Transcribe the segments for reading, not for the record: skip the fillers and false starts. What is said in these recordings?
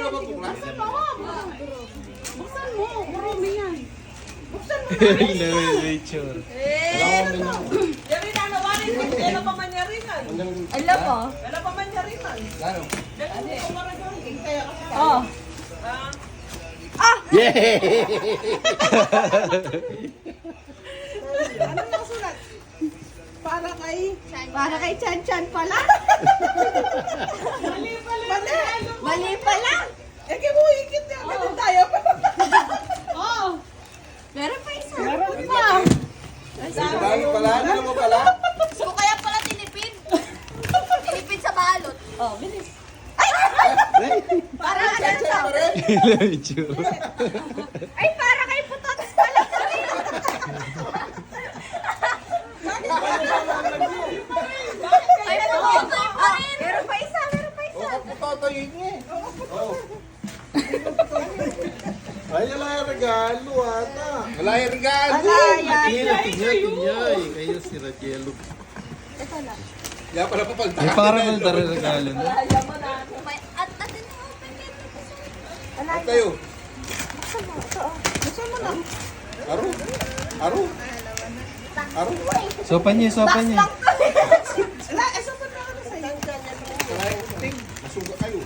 ka ba buklas? Buksan mo, marami yan. Buksan mo Picture. Jadi na nawarin ko, kailan pa man yaringan. Ala po. Kailan pa man yaringan. Lalo. Oh. Yay! Ano yung sulat? Para kay Chan Chan pala. Mali pala. Mali pala. Eh, kaya mo higit niya. Ganun tayo. Oh. Meron pa isa. Meron pa. Dami pala, ano mo pala? So kaya pala tinipid. Tinipid sa balot. Oh, bilis. Para ano to? Picture. Ay, para kay putots pala. Ay, putots pa rin. Meron pa isa, meron pa isa. Oo, putotoyin niya eh. Oo. Ay, wala yung regalo ata. Wala yung regalo. Tinyay. Kayo si Rachelo. Ito lang. Kaya pala papagtaka. Ay, parang may regalo na. At natin na open yan. At tayo. Buksan mo. Ito, oh. Buksan mo na. Aro. Aro. Aro. Sopa niya. Wala, isa pa na ano sa'yo. Masuga kayo.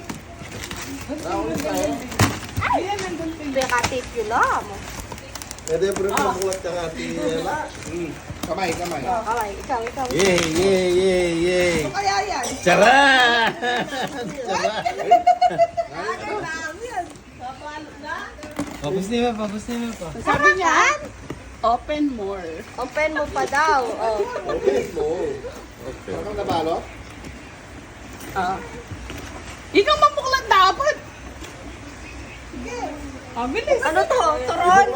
Raon tayo. Ayan, nandun pa. Bekatip yun lang. Pwede bro makulat ka ati Ela. Kamay. Oh, kaway. Ikaw. Yay! Ano kaya yan? Charan! Papus niya pa. Sabi niya, open more. Open mo pa daw. Oh. Okay mo. Okay. Ano nabalot? Ikaw mapuklat dapat. Ah, bilis. Ano to? Turon?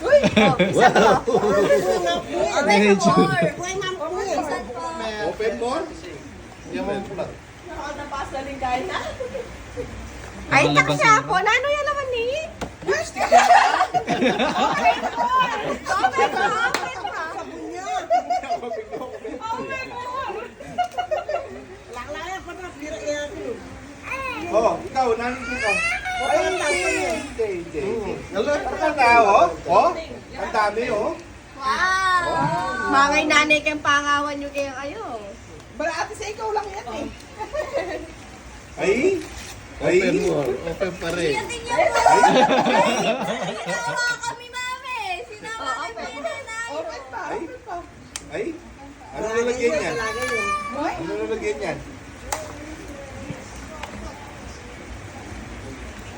Uy, Oh, isa to. Medyo. Open mo? Hindi mo pulat. Nakapasaling kaya na. Ay, taksya ako. Nano yan naman ni? Open mo. Laklaya pa na, pira yan. Oh, ikaw, nandito ka. Ay, hindi. Alam, ang tao, oh? Ang dami, oh. Wow. Mangay nanay kayong pangawan nyo kayo. Bala ate sa ikaw lang yan eh. Ay. Open mo. Open pa rin. Siyatin niyo po. Sinawa kami, mami. Sinawa kami nanay. Open pa. Ay. Ano nalagyan yan? Ano nalagyan yan?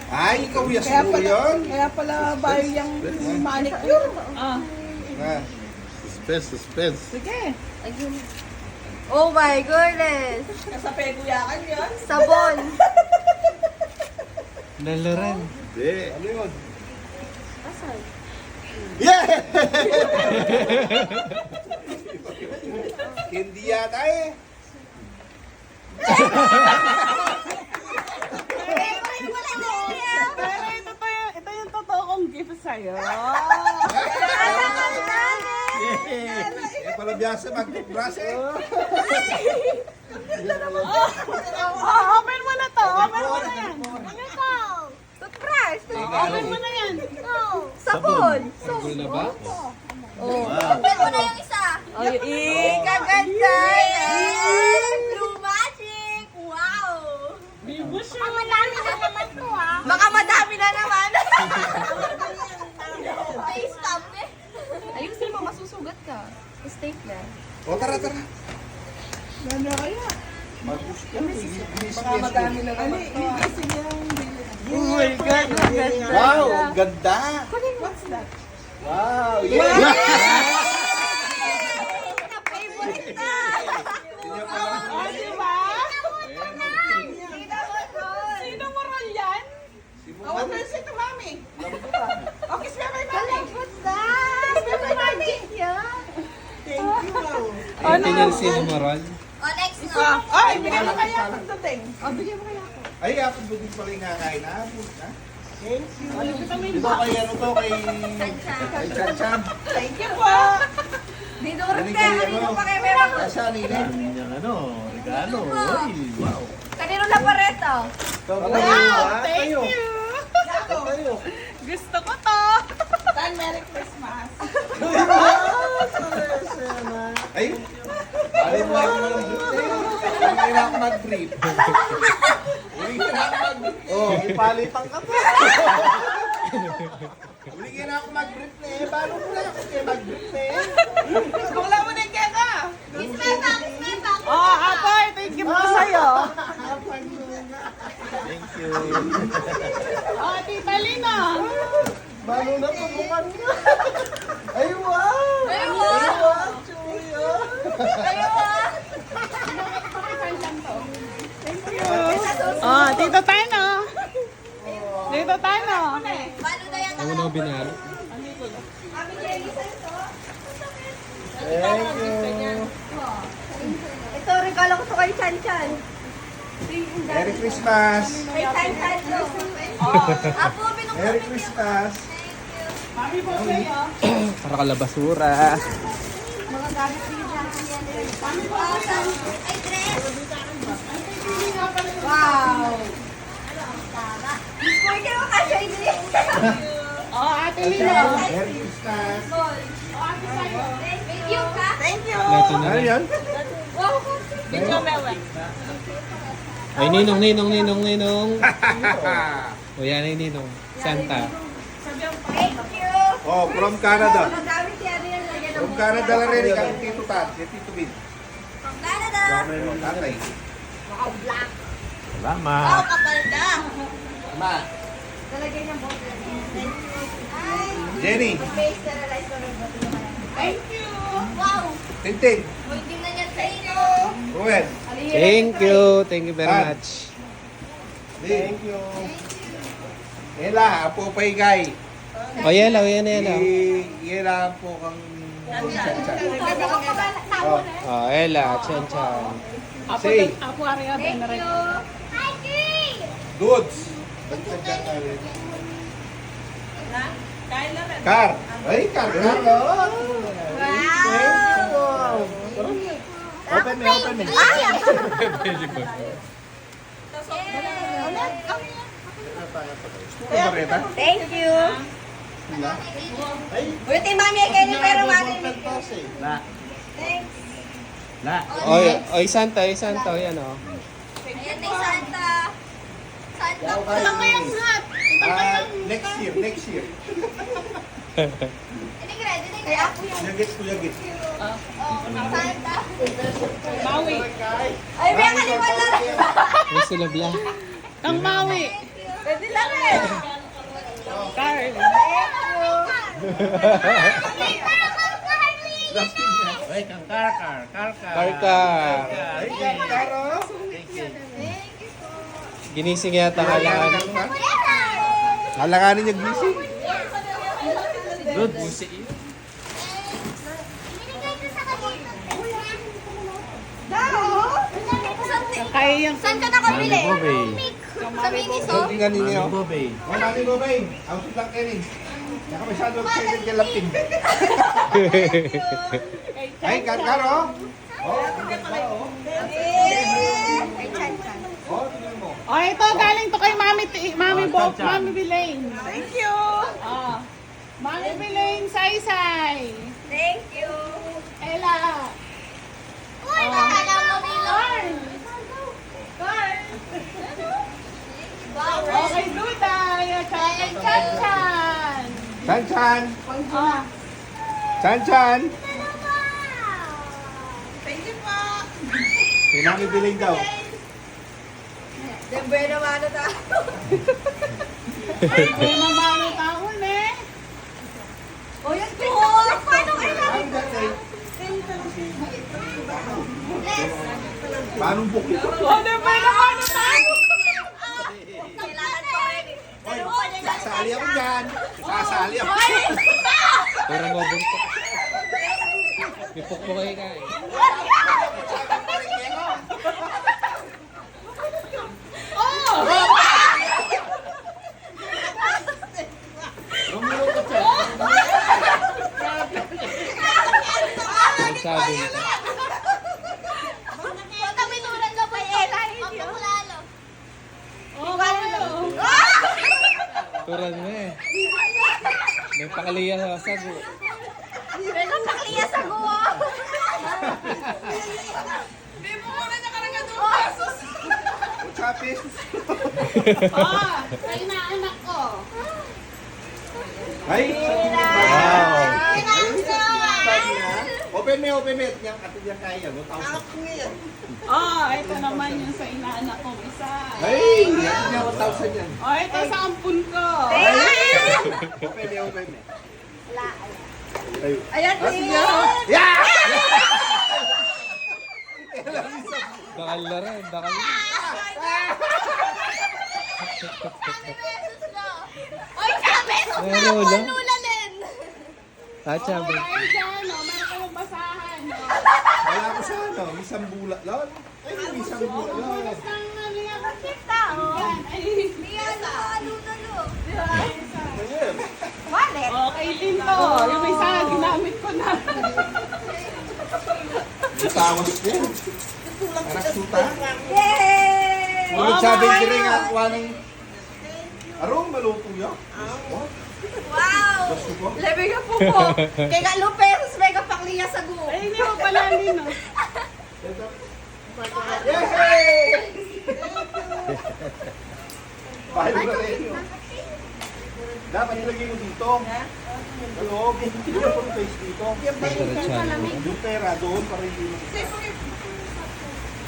Ay, ikaw yes mo yun. Kaya pala bayo yung manicure. Na. Suspense. Sige. Ayun. Oh my goodness. Nasa peguyakan yun. Sabon. Lalaran. Hindi. Ano yun? Asan? Yeah! Hindi yata eh. Pero ito yung totoo kong gift sa'yo. Eh, pala biyasa mag-brush eh. Open mo na to. Open mo na yan. Ano to? Toothbrush. Open mo na yan. Sabon. Sabon na ba? Open mo na yung isa. Ay, kaganda. Blue magic. Wow. Bibo siya. Baka madami na naman to ah. Baka madami na naman. Face cam eh. Ayusin mo, masusugat ka. Stapler. O, tara. Ano kaya? Mag-push ka. Baka madami na naman to. Oh my God! Wow, ang ganda. What's that? Wow, yeah. Favorite na. Oh, di ba? Sino mo roll yan? Oh, first ito, mami. Oh, kiss me, my mami. What's that? Magic yan. Thank you. Ito yung cinnamon. Oh, next na. Ay, bigyan mo kaya pagdating. Oh, bigyan mo kaya ako. Ay, ako mo din pala yung kakain na. Thank you. Ito kay ano to, kay Sancha. Chan Chan. Thank you po. Dinurot ka, kanino pa kayo meron? Saan nila? Regalo. Uy, wow. Kanino na pareto? Wow, thank you. Gusto ko to. Tan, Merry Christmas. Ay! Ay, mo ako ng Hindi na ako mag-brief. Hindi na ako mag-brief. Oh, ipalitan ka pa. Hindi na ako mag-brief na eh. Paano ko na ako kayo mag-brief na eh? Wala mo na yung keka. Kismeta! Oh, Apoy, thank you po sa'yo. Thank you. Oh, Tita Lina. Paano na pagbukan niya? Ay, wow! Ay, wow! Chuya! Kayo ah! Oh, Tito Tano. Tito Tano. Paano na yan? Ang una binalo. Kami Jenny sa ito. Thank you! Ito, regalo ko to kay Chan Chan. Merry Christmas! Kay Chan Chan to. Apo, binuksan Merry niyo. Christmas! Mami po sa'yo. Para kalabasura. Mga gamit niyo dyan. Ay, dress. Wow! Boy, kayo kasya ibili. Oh, Ate Lina. Merry Christmas! Thank you, ka. Thank you. Ito na Ano lang. yan? Wow, Dito, Mewe. Ay, ninong. O yan ay ninong. Santa. thank you. Oh, from Canada. Mga gamit yan yan. Lagyan ng From mga- Canada lang rin. Ikaw yung Tito Tat. Yung Tito Bin. From Canada. Yung tatay. Wow, black. Salamat. Wow, kapal na. Ma. Talagyan niyang bote. Thank you. Ay, Jenny. face sterilize ko rin. Thank you. Wow. Tintin. Uy, tingnan niya sa inyo. Ruel. Thank you. Thank you very much. Thank you. Ela, apo pa igay. O yan lang. Ela po kang... Sabi ko pa ba, tao na. O, Ella. Chan. Say. Apo, Aria. Thank you. Hi, Kay. Goods. Kain na rin. Car. Ay, car. Wow. Open me. Ay, Gusto ko ba reta? thank you. Uy, ito yung mami ay kayo ni pero mami. Thanks. Oy, Santa. O yan o. Ayan na yung Santa. Santa. Alam mo yung hat. Next year. Inigred. Kaya ako yung Yagit. Santa. Maui. Ay, may kaliwala rin. May sila bla. Ang Maui. Pwede lang eh. Carl. Ay, kang karkar. Karka. Ay, Caro. Ginising yata kalangan. Halanganin niya gising. Good. Kaya yung Saan ka nakabili? Bobby. Sa Miniso? Hindi nga ninyo. Bobby. Oh, Mami Bobay. Ang lang kayo. Saka masyado excited kay Lapin. Ay, Caro. Oh, Kay Chan Chan. oh, tingnan mo. Oh, ito galing to kay Mami Bob, Chan-chan. Mami Bilain. Thank you. Oh. Mami Bilain, Saysay. Thank you. Ella. Uy, nakala mo nila. Carl. Carl. Wow, Okay, Duday. At saka kay Chan-chan. Chan. Oh. Chan. Thank you po. Kay Mami Biling daw. Then bueno mano tayo. May mamano taon eh. O yung pinto. Paano kayo namin? Ang ganda. Paano bukit? Oh, may mamano tayo. Kailangan ko rin. Oy, sasali ako dyan. Sasali ako. Pero mabuntok. May pukpukay ka eh. Lumulong ka dyan. Turan mo eh. May pakaliya sa sago. Pero pakliya sa guwa. Hindi mo muna niya karang ang 2 pesos. Tsaka pesos. Ah, sa inaanak ko. Ay! Wow. Open me. Yang katid yan kaya, no? Thousand. Ah, ito naman yung sa inaanak kong isa. Ay! Yan niya, 1,000 yan. Oh, ito sa ampun ko. Open me. Wala. Ay. Ayan, Ah, sige. Tin. Yeah! Bakal na rin. Bakal na. Oy, kabesos na Ay, ako, Lola. lulalin. Ah, sabi. Dahil dyan, no, meron kayong basahan. No? Wala ko sa ano, isang bulat lang. Ay, isang bulat lang. Bukas ng ano yan. Tao. Yan, ay, Ayan, lulo. Ayun. Wallet. okay, Linto. Yung isa, ginamit ko na. Tawas ko. Anak suta. Yay! Ulog sabi ko rin ako ng... Arong maluto yan. Wow! Gusto ko. Lebe ka po po. Kaya nga luperos, mega pakliya sa guwa. Ay, hindi mo pala, Lino. Yay! Bahay mo na rin yun. Dapat ilagay mo dito. Hello? Yung pang face dito. Yung pera doon para hindi mo.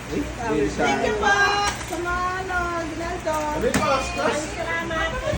Thank you Pa, sa mga, ginagawa. Ano yung pastas?